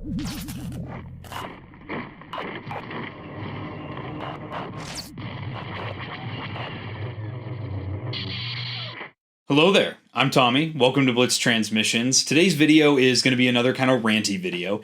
Hello there, I'm Tommy. Welcome to Blitz Transmissions. Today's video is going to be another kind of ranty video.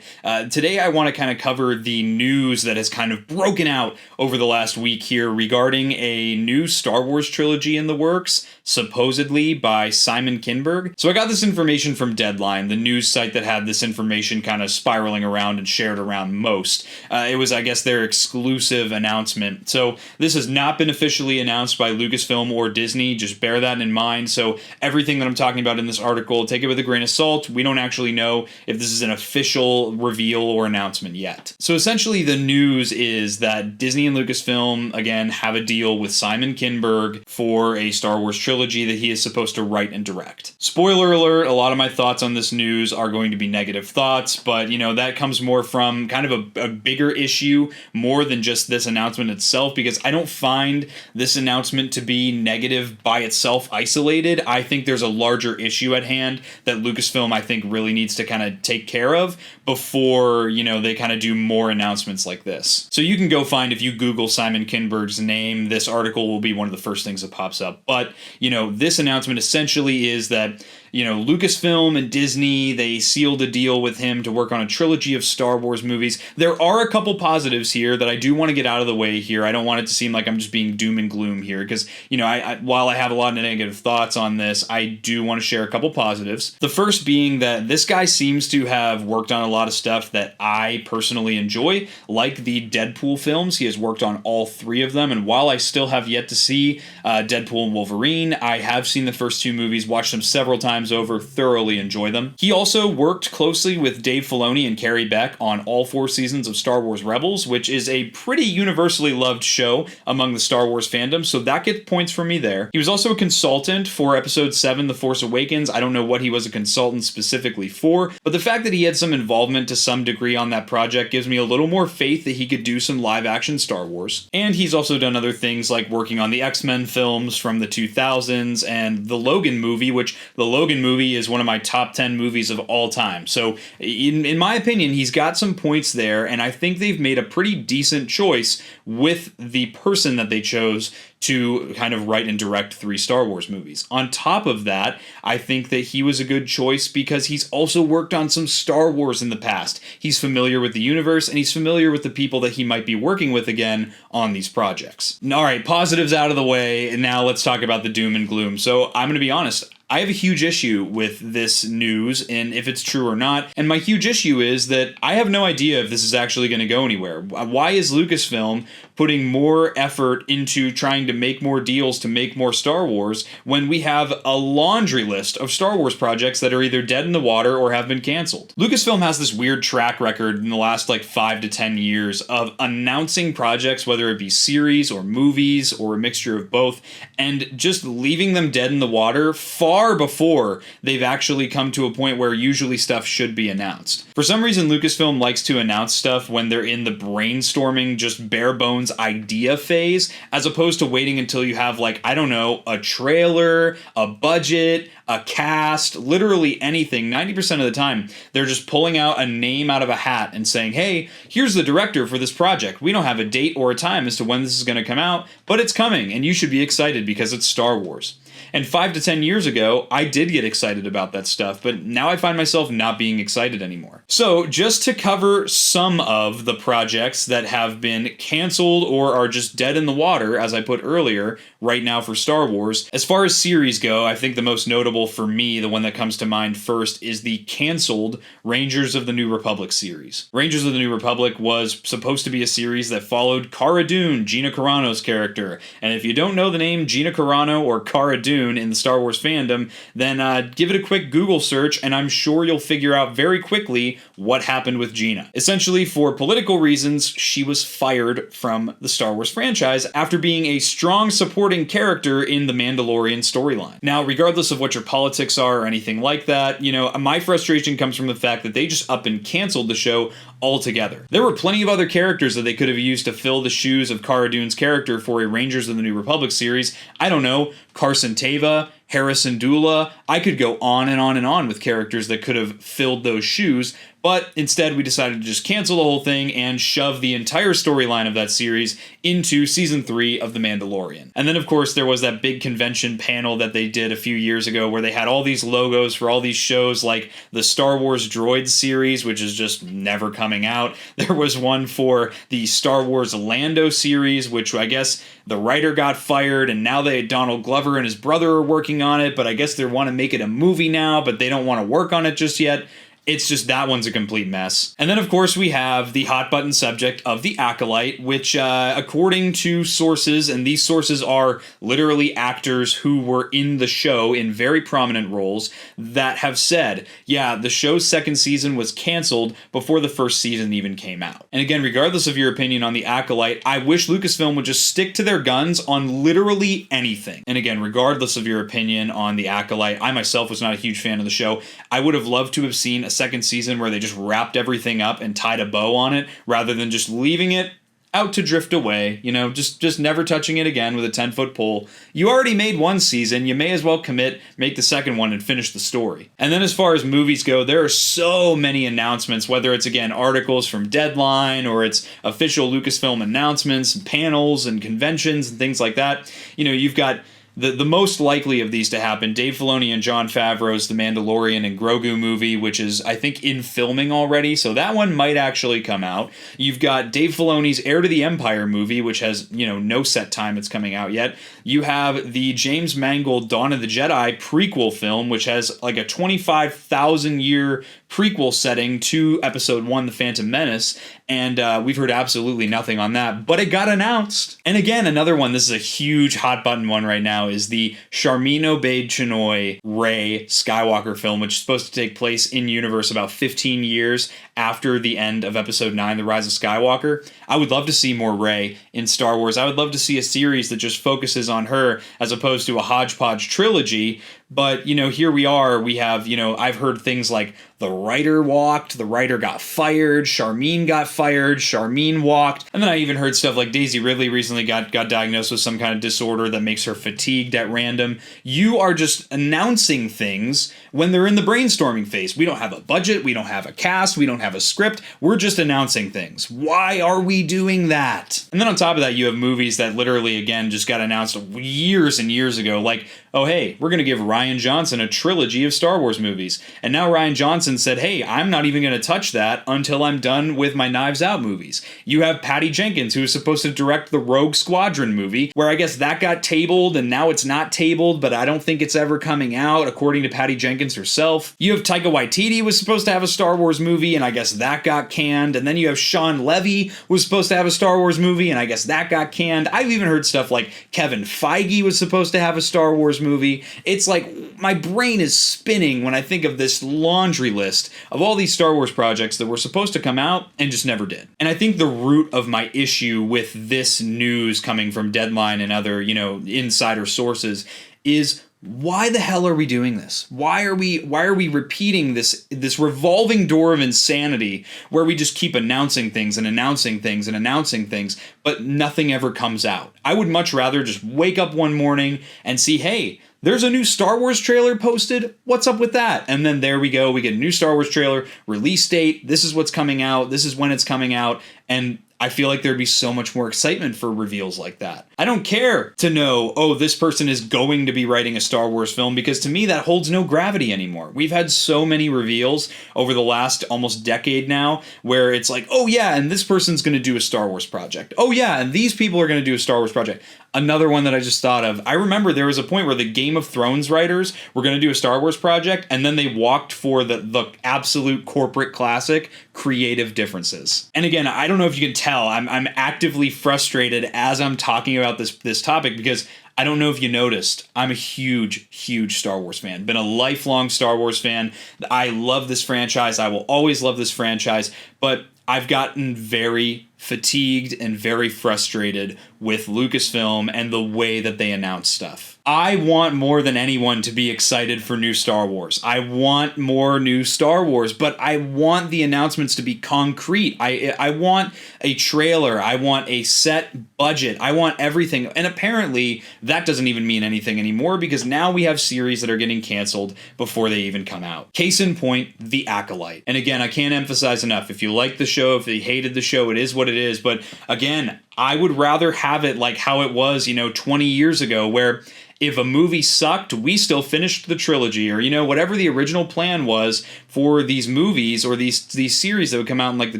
Today I want to kind of cover the news that has kind of broken out over the last week here regarding a new Star Wars trilogy in the works, supposedly by Simon Kinberg. So I got this information from Deadline, the news site that had this information kind of spiraling around and shared around most. It was, I guess, their exclusive announcement. So this has not been officially announced by Lucasfilm or Disney, just bear that in mind. So everything that I'm talking about in this article, take it with a grain of salt. We don't actually know if this is an official reveal or announcement yet. So essentially the news is that Disney and Lucasfilm, again, have a deal with Simon Kinberg for a Star Wars trilogy that he is supposed to write and direct. Spoiler alert, a lot of my thoughts on this news are going to be negative thoughts, but you know, that comes more from kind of a bigger issue, more than just this announcement itself, because I don't find this announcement to be negative by itself isolated. I think there's a larger issue at hand that Lucasfilm, I think, really needs to kind of take care of before, you know, they kind of do more announcements like this. So you can go find, if you Google Simon Kinberg's name, this article will be one of the first things that pops up. But, you know, this announcement essentially is that, you know, Lucasfilm and Disney, they sealed a deal with him to work on a trilogy of Star Wars movies. There are a couple positives here that I do want to get out of the way here. I don't want it to seem like I'm just being doom and gloom here, because, you know, while I have a lot of negative thoughts on this, I do want to share a couple positives. The first being that this guy seems to have worked on a lot of stuff that I personally enjoy, like the Deadpool films. He has worked on all three of them, and while I still have yet to see Deadpool and Wolverine, I have seen the first two movies, watched them several times over, thoroughly enjoy them. He also worked closely with Dave Filoni and Carrie Beck on all 4 seasons of Star Wars Rebels, which is a pretty universally loved show among the Star Wars fandom, so that gets points for me there. He was also a consultant for Episode 7, The Force Awakens. I don't know what he was a consultant specifically for, but the fact that he had some involvement to some degree on that project gives me a little more faith that he could do some live-action Star Wars. And he's also done other things like working on the X-Men films from the 2000s and the Logan movie, which the Logan movie is one of my top 10 movies of all time. So in my opinion, he's got some points there, and I think they've made a pretty decent choice with the person that they chose to kind of write and direct 3 Star Wars movies. On top of that, I think that he was a good choice because he's also worked on some Star Wars in the past. He's familiar with the universe, and he's familiar with the people that he might be working with again on these projects. All right, positives out of the way, and now let's talk about the doom and gloom. So I'm going to be honest, I have a huge issue with this news and if it's true or not, and my huge issue is that I have no idea if this is actually going to go anywhere. Why is Lucasfilm putting more effort into trying to make more deals to make more Star Wars when we have a laundry list of Star Wars projects that are either dead in the water or have been canceled? Lucasfilm has this weird track record in the last like 5 to 10 years of announcing projects, whether it be series or movies or a mixture of both, and just leaving them dead in the water far before they've actually come to a point where usually stuff should be announced. For some reason, Lucasfilm likes to announce stuff when they're in the brainstorming, just bare bones idea phase, as opposed to waiting until you have, like, I don't know, a trailer, a budget, a cast, literally anything. 90% of the time, they're just pulling out a name out of a hat and saying, hey, here's the director for this project. We don't have a date or a time as to when this is going to come out, but it's coming, and you should be excited because it's Star Wars. And 5 to 10 years ago, I did get excited about that stuff, but now I find myself not being excited anymore. So just to cover some of the projects that have been canceled or are just dead in the water, as I put earlier, right now for Star Wars, as far as series go, I think the most notable for me, the one that comes to mind first, is the canceled Rangers of the New Republic series. Rangers of the New Republic was supposed to be a series that followed Cara Dune, Gina Carano's character. And if you don't know the name Gina Carano or Cara Dune in the Star Wars fandom, then give it a quick Google search, and I'm sure you'll figure out very quickly what happened with Gina. Essentially, for political reasons, she was fired from the Star Wars franchise after being a strong supporting character in the Mandalorian storyline. Now, regardless of what your politics are or anything like that, you know, my frustration comes from the fact that they just up and canceled the show altogether. There were plenty of other characters that they could have used to fill the shoes of Cara Dune's character for a Rangers of the New Republic series. I don't know, Carson Teva, Hera Syndulla. I could go on and on and on with characters that could have filled those shoes, but instead we decided to just cancel the whole thing and shove the entire storyline of that series into season 3 of The Mandalorian. And then of course there was that big convention panel that they did a few years ago where they had all these logos for all these shows, like the Star Wars Droids series, which is just never coming out. There was one for the Star Wars Lando series, which I guess the writer got fired, and now Donald Glover and his brother are working on it, but I guess they want to make it a movie now, but they don't want to work on it just yet. It's just, that one's a complete mess. And then, of course, we have the hot button subject of The Acolyte, which, according to sources, and these sources are literally actors who were in the show in very prominent roles, that have said, yeah, the show's second season was canceled before the first season even came out. And again, regardless of your opinion on The Acolyte, I wish Lucasfilm would just stick to their guns on literally anything. And again, regardless of your opinion on The Acolyte, I myself was not a huge fan of the show. I would have loved to have seen a second season where they just wrapped everything up and tied a bow on it, rather than just leaving it out to drift away, you know, just never touching it again with a 10-foot pole. You already made one season, you may as well commit, make the second one, and finish the story. And then as far as movies go, there are so many announcements, whether it's, again, articles from Deadline, or it's official Lucasfilm announcements, and panels, and conventions, and things like that. You know, you've got the most likely of these to happen, Dave Filoni and Jon Favreau's The Mandalorian and Grogu movie, which is, I think, in filming already, so that one might actually come out. You've got Dave Filoni's Heir to the Empire movie, which has, you know, no set time it's coming out yet. You have the James Mangold Dawn of the Jedi prequel film, which has like a 25,000-year prequel setting to Episode 1, The Phantom Menace, and we've heard absolutely nothing on that, but it got announced. And again, another one, this is a huge hot button one right now, is the Sharmeen Obaid-Chinoy Rey Skywalker film, which is supposed to take place in universe about 15 years after the end of Episode 9, The Rise of Skywalker. I would love to see more Rey in Star Wars. I would love to see a series that just focuses on her as opposed to a hodgepodge trilogy. But, you know, here we are, we have, you know, I've heard things like the writer walked, the writer got fired, Sharmeen got fired, Sharmeen walked, and then I even heard stuff like Daisy Ridley recently got diagnosed with some kind of disorder that makes her fatigued at random. You are just announcing things when they're in the brainstorming phase. We don't have a budget, we don't have a cast, we don't have a script, we're just announcing things. Why are we doing that? And then on top of that, you have movies that literally, again, just got announced years and years ago, like, oh hey, we're going to give Rian Johnson a trilogy of Star Wars movies. And now Rian Johnson said, hey, I'm not even going to touch that until I'm done with my Knives Out movies. You have Patty Jenkins, who is supposed to direct the Rogue Squadron movie, where I guess that got tabled and now it's not tabled, but I don't think it's ever coming out, according to Patty Jenkins herself. You have Taika Waititi was supposed to have a Star Wars movie, and I guess that got canned. And then you have Sean Levy was supposed to have a Star Wars movie, and I guess that got canned. I've even heard stuff like Kevin Feige was supposed to have a Star Wars movie. It's like my brain is spinning when I think of this laundry list of all these Star Wars projects that were supposed to come out and just never did. And I think the root of my issue with this news coming from Deadline and other, you know, insider sources is, why the hell are we doing this? Why are we repeating this revolving door of insanity where we just keep announcing things and announcing things and announcing things, but nothing ever comes out? I would much rather just wake up one morning and see, hey, there's a new Star Wars trailer posted. What's up with that? And then there we go. We get a new Star Wars trailer, release date. This is what's coming out. This is when it's coming out. And I feel like there'd be so much more excitement for reveals like that. I don't care to know, oh, this person is going to be writing a Star Wars film, because to me that holds no gravity anymore. We've had so many reveals over the last almost decade now where it's like, oh yeah, and this person's going to do a Star Wars project. Oh yeah, and these people are going to do a Star Wars project. Another one that I just thought of, I remember there was a point where the Game of Thrones writers were going to do a Star Wars project, and then they walked for the absolute corporate classic, Creative Differences. And again, I don't know if you can tell, I'm actively frustrated as I'm talking about this topic, because I don't know if you noticed, I'm a huge Star Wars fan. Been a lifelong Star Wars fan. I love this franchise. I will always love this franchise, but I've gotten very fatigued and very frustrated with Lucasfilm and the way that they announce stuff. I want more than anyone to be excited for new Star Wars. I want more new Star Wars, but I want the announcements to be concrete. I want a trailer. I want a set budget. I want everything. And apparently that doesn't even mean anything anymore, because now we have series that are getting canceled before they even come out. Case in point, The Acolyte. And again, I can't emphasize enough, if you like the show, if you hated the show, it is what it is. But again, I would rather have it like how it was, 20 years ago, where if a movie sucked, we still finished the trilogy, or, whatever the original plan was for these movies or these series that would come out in like the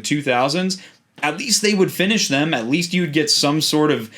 2000s. At least they would finish them. At least you'd get some sort of,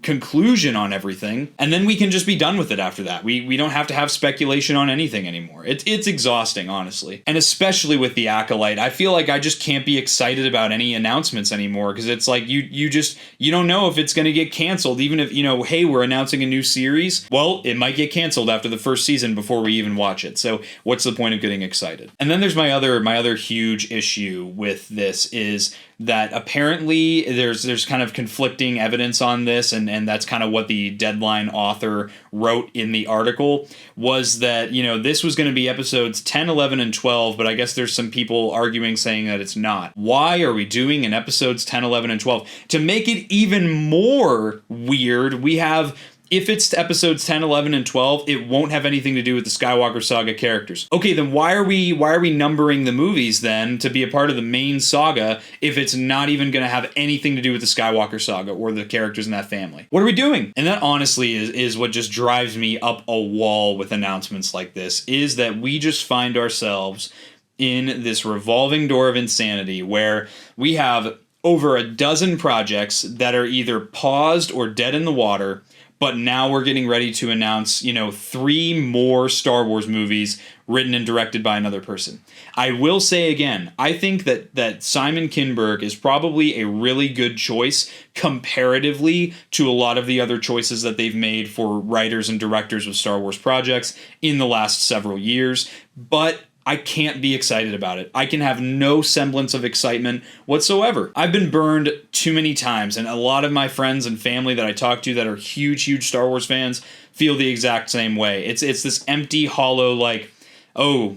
conclusion on everything. And then we can just be done with it after that. We don't have to have speculation on anything anymore. It's exhausting, honestly. And especially with The Acolyte, I feel like I just can't be excited about any announcements anymore, because it's like you don't know if it's going to get canceled. Even if, hey, we're announcing a new series. Well, it might get canceled after the first season before we even watch it. So what's the point of getting excited? And then there's my other huge issue with this is that apparently there's kind of conflicting evidence on this, and that's kind of what the Deadline author wrote in the article, was that, this was going to be episodes 10, 11, and 12, but I guess there's some people arguing saying that it's not. Why are we doing in episodes 10, 11, and 12? To make it even more weird, we have... If it's episodes 10, 11, and 12, it won't have anything to do with the Skywalker saga characters. Okay, then why are we numbering the movies then to be a part of the main saga if it's not even going to have anything to do with the Skywalker saga or the characters in that family? What are we doing? And that honestly is what just drives me up a wall with announcements like this, is that we just find ourselves in this revolving door of insanity where we have over a dozen projects that are either paused or dead in the water. But now we're getting ready to announce, 3 more Star Wars movies written and directed by another person. I will say again, I think that Simon Kinberg is probably a really good choice comparatively to a lot of the other choices that they've made for writers and directors of Star Wars projects in the last several years. But I can't be excited about it. I can have no semblance of excitement whatsoever. I've been burned too many times, and a lot of my friends and family that I talk to that are huge Star Wars fans feel the exact same way. It's this empty, hollow, like, oh,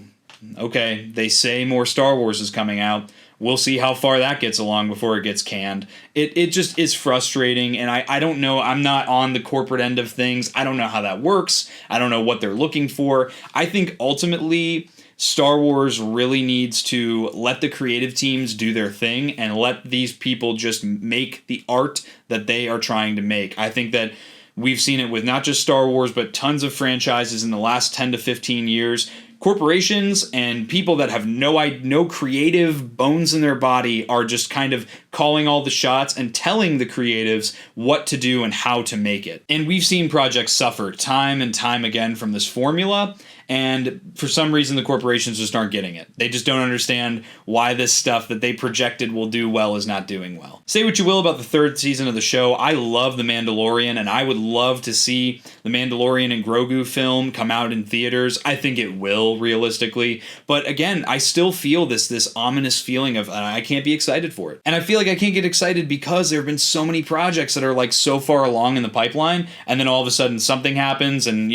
okay, they say more Star Wars is coming out. We'll see how far that gets along before it gets canned. It just is frustrating, and I don't know. I'm not on the corporate end of things. I don't know how that works. I don't know what they're looking for. I think ultimately Star Wars really needs to let the creative teams do their thing and let these people just make the art that they are trying to make. I think that we've seen it with not just Star Wars, but tons of franchises in the last 10 to 15 years. Corporations and people that have no creative bones in their body are just kind of calling all the shots and telling the creatives what to do and how to make it. And we've seen projects suffer time and time again from this formula. And for some reason, the corporations just aren't getting it. They just don't understand why this stuff that they projected will do well is not doing well. Say what you will about the 3rd season of the show. I love The Mandalorian, and I would love to see The Mandalorian and Grogu film come out in theaters. I think it will, realistically. But again, I still feel this ominous feeling of I can't be excited for it. And I feel like I can't get excited because there have been so many projects that are like so far along in the pipeline, and then all of a sudden something happens and,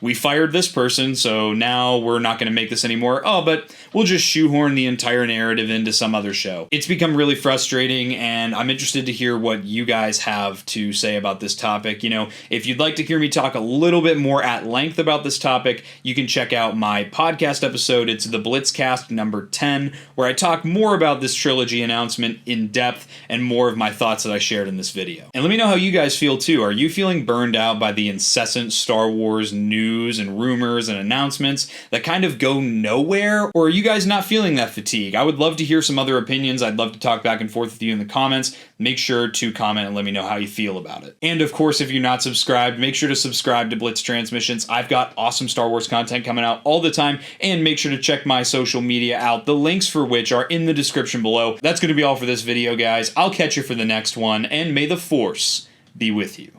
we fired this person, so now we're not going to make this anymore. Oh, but we'll just shoehorn the entire narrative into some other show. It's become really frustrating, and I'm interested to hear what you guys have to say about this topic. If you'd like to hear me talk a little bit more at length about this topic, you can check out my podcast episode. It's the Blitzcast number 10, where I talk more about this trilogy announcement in depth and more of my thoughts that I shared in this video. And let me know how you guys feel too. Are you feeling burned out by the incessant Star Wars news and rumors and announcements that kind of go nowhere? Or are you guys not feeling that fatigue? I would love to hear some other opinions. I'd love to talk back and forth with you in the comments. Make sure to comment and let me know how you feel about it. And of course, if you're not subscribed, make sure to subscribe to Blitz Transmissions. I've got awesome Star Wars content coming out all the time, and make sure to check my social media out, the links for which are in the description below. That's going to be all for this video, guys. I'll catch you for the next one, and may the Force be with you.